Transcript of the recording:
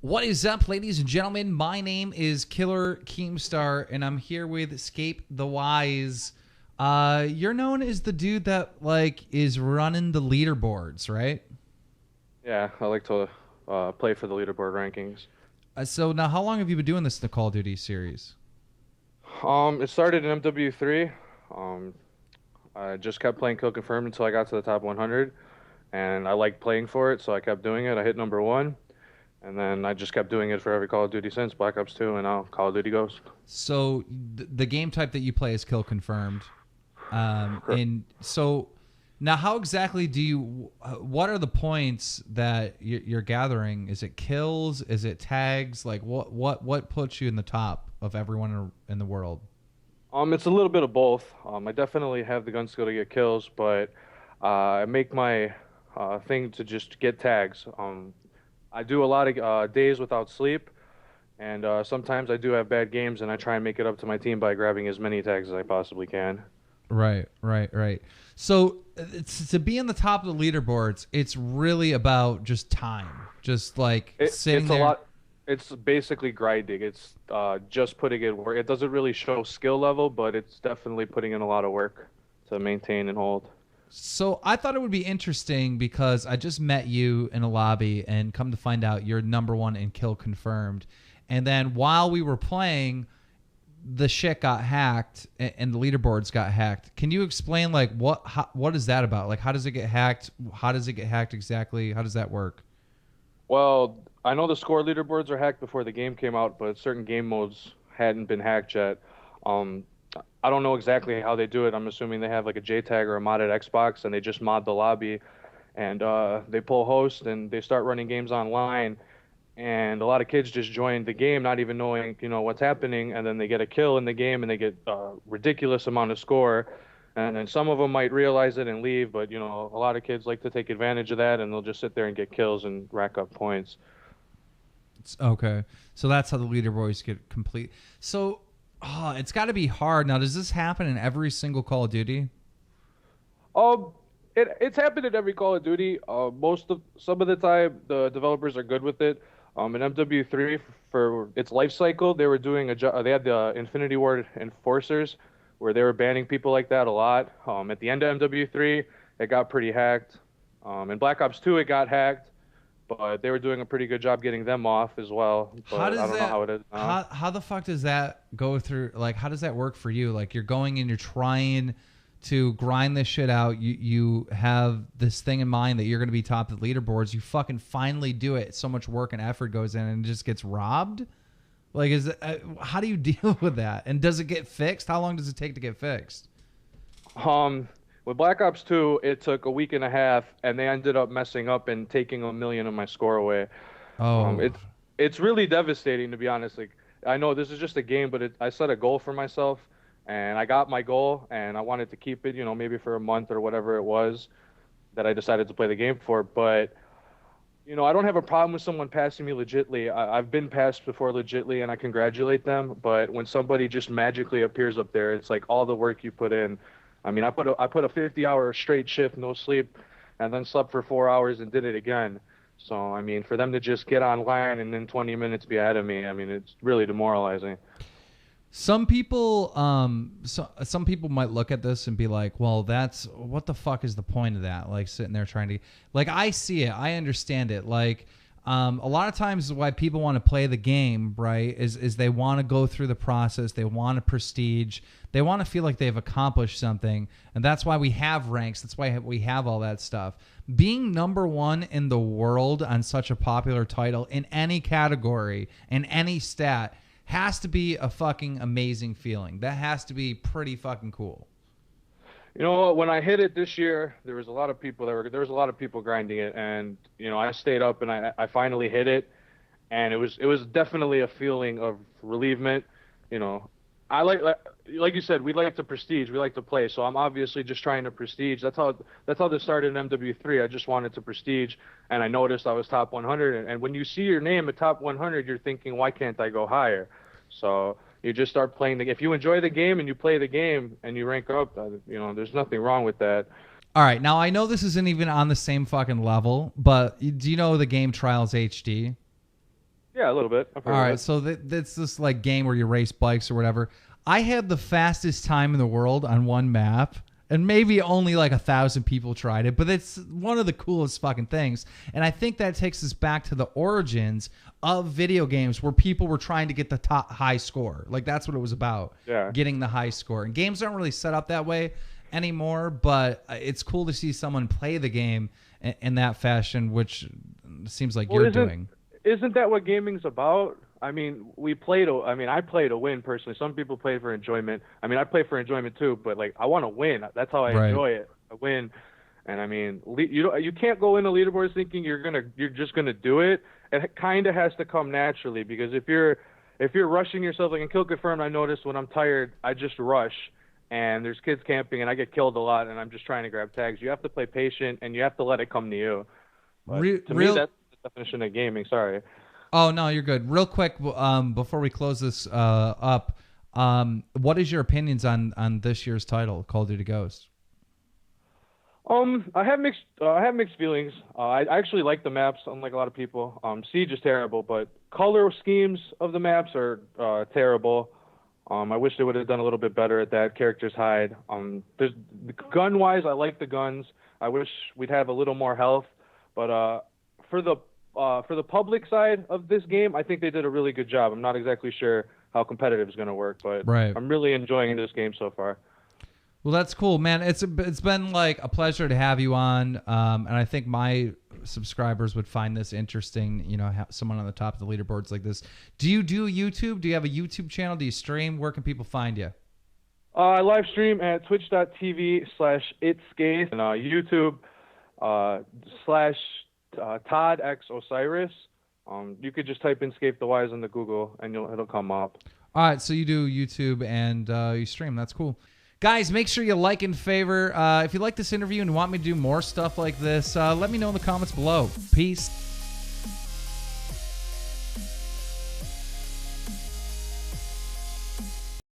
What is up, ladies and gentlemen? My name is KillerKEEMSTAR, and I'm here with Escape the Wise. You're known as the dude that is running the leaderboards, right? Yeah, I like to play for the leaderboard rankings. So now, how long have you been doing this in the Call of Duty series? It started in MW3. Um, I just kept playing Kill Confirmed until I got to the top 100, and I liked playing for it, so I kept doing it. I hit number one, and then I just kept doing it for every Call of Duty since Black Ops 2, and now Call of Duty Ghost. So the game type that you play is Kill Confirmed, and so now how exactly do you? What are the points that you're gathering? Is it kills? Is it tags? Like what puts you in the top of everyone in the world? It's a little bit of both. I definitely have the gun skill to get kills, but I make my thing to just get tags. I do a lot of days without sleep, and sometimes I do have bad games, and I try and make it up to my team by grabbing as many tags as I possibly can. Right. So to be in the top of the leaderboards, it's really about just time, just sitting It's there. a lot. It's basically grinding. It's just putting in work. It doesn't really show skill level, but it's definitely putting in a lot of work to maintain and hold. So I thought it would be interesting because I just met you in a lobby, and come to find out you're number one in Kill Confirmed. And then while we were playing, the shit got hacked and the leaderboards got hacked. Can you explain what is that about? Like, how does it get hacked? How does it get hacked exactly? How does that work? Well, I know the score leaderboards are hacked before the game came out, but certain game modes hadn't been hacked yet. Um, I don't know exactly how they do it. I'm assuming they have like a JTAG or a modded Xbox, and they just mod the lobby, and they pull host and they start running games online. And a lot of kids just join the game, not even knowing, what's happening, and then they get a kill in the game and they get a ridiculous amount of score. And then some of them might realize it and leave, but a lot of kids like to take advantage of that, and they'll just sit there and get kills and rack up points. Okay. So that's how the leaderboards get complete. So it's got to be hard. Now, does this happen in every single Call of Duty? It's happened in every Call of Duty. Some of the time, the developers are good with it. In MW3, for its life cycle, they were doing they had the Infinity Ward Enforcers, where they were banning people like that a lot. At the end of MW3, it got pretty hacked. In Black Ops 2, it got hacked, but they were doing a pretty good job getting them off as well. But How does I don't know how it is now. How the fuck does that go through? Like, how does that work for you? Like, you're going and you're trying to grind this shit out. You have this thing in mind that you're going to be top of the leaderboards. You fucking finally do it. So much work and effort goes in, and it just gets robbed. Like, how do you deal with that? And does it get fixed? How long does it take to get fixed? With Black Ops 2, it took a week and a half, and they ended up messing up and taking 1 million of my score away. Oh, It's really devastating, to be honest. Like, I know this is just a game, but I set a goal for myself, and I got my goal, and I wanted to keep it, maybe for a month or whatever it was that I decided to play the game for. But I don't have a problem with someone passing me legitly. I've been passed before legitly, and I congratulate them. But when somebody just magically appears up there, it's like all the work you put in. I mean, I put a 50-hour straight shift, no sleep, and then slept for 4 hours and did it again. So, I mean, for them to just get online and in 20 minutes be ahead of me, I mean, it's really demoralizing. some people, some people might look at this and be like, "Well, what the fuck is the point of that?" Like, sitting there trying to, like, I see it, I understand it. Like, a lot of times why people want to play the game, right, is they want to go through the process, they want to prestige, they want to feel like they've accomplished something, and that's why we have ranks. That's why we have all that stuff. Being number one in the world on such a popular title in any category, in any stat, has to be a fucking amazing feeling. That has to be pretty fucking cool. You know what? When I hit it this year, there was a lot of people there was a lot of people grinding it, and I stayed up and I finally hit it, and it was definitely a feeling of relievement. I like you said, we like to prestige, we like to play, so I'm obviously just trying to prestige. That's how this started in MW3. I just wanted to prestige, and I noticed I was top 100, and when you see your name at top 100, you're thinking, why can't I go higher? So you just start playing the game. If you enjoy the game and you play the game and you rank up, there's nothing wrong with that. All right, now I know this isn't even on the same fucking level, but do you know the game Trials HD? Yeah, a little bit. All right, so that's this like game where you race bikes or whatever. I had the fastest time in the world on one map, and maybe only like 1,000 people tried it, but it's one of the coolest fucking things. And I think that takes us back to the origins of video games where people were trying to get the top high score. Like that's what it was about, getting the high score. And games aren't really set up that way anymore, but it's cool to see someone play the game in that fashion, which seems like you're doing. Isn't that what gaming's about? I mean, I play to win personally. Some people play for enjoyment. I mean, I play for enjoyment too, but like I want to win. That's how I enjoy it. I win. And I mean, you can't go into leaderboards thinking you're just gonna do it. It kind of has to come naturally, because if you're rushing yourself, like in Kill Confirmed, I noticed when I'm tired, I just rush, and there's kids camping, and I get killed a lot, and I'm just trying to grab tags. You have to play patient, and you have to let it come to you. But to me, that's the definition of gaming. Sorry. Oh, no, you're good. Real quick, before we close this up, what is your opinions on this year's title, Call of Duty Ghosts? I have mixed feelings. I actually like the maps, unlike a lot of people. Siege is terrible, but color schemes of the maps are terrible. I wish they would have done a little bit better at that. Characters hide. There's gun-wise, I like the guns. I wish we'd have a little more health, but for the public side of this game, I think they did a really good job. I'm not exactly sure how competitive is going to work, but I'm really enjoying this game so far. Well, that's cool, man. It's been like a pleasure to have you on, and I think my subscribers would find this interesting. You know, have someone on the top of the leaderboards like this. Do you do YouTube? Do you have a YouTube channel? Do you stream? Where can people find you? I live stream at twitch.tv/itscaith and YouTube /Todd X Osiris. You could just type in Scaith the Wise into Google and it'll come up. All right, so you do YouTube and you stream. That's cool. Guys, make sure you like and favor. If you like this interview and want me to do more stuff like this, let me know in the comments below. Peace.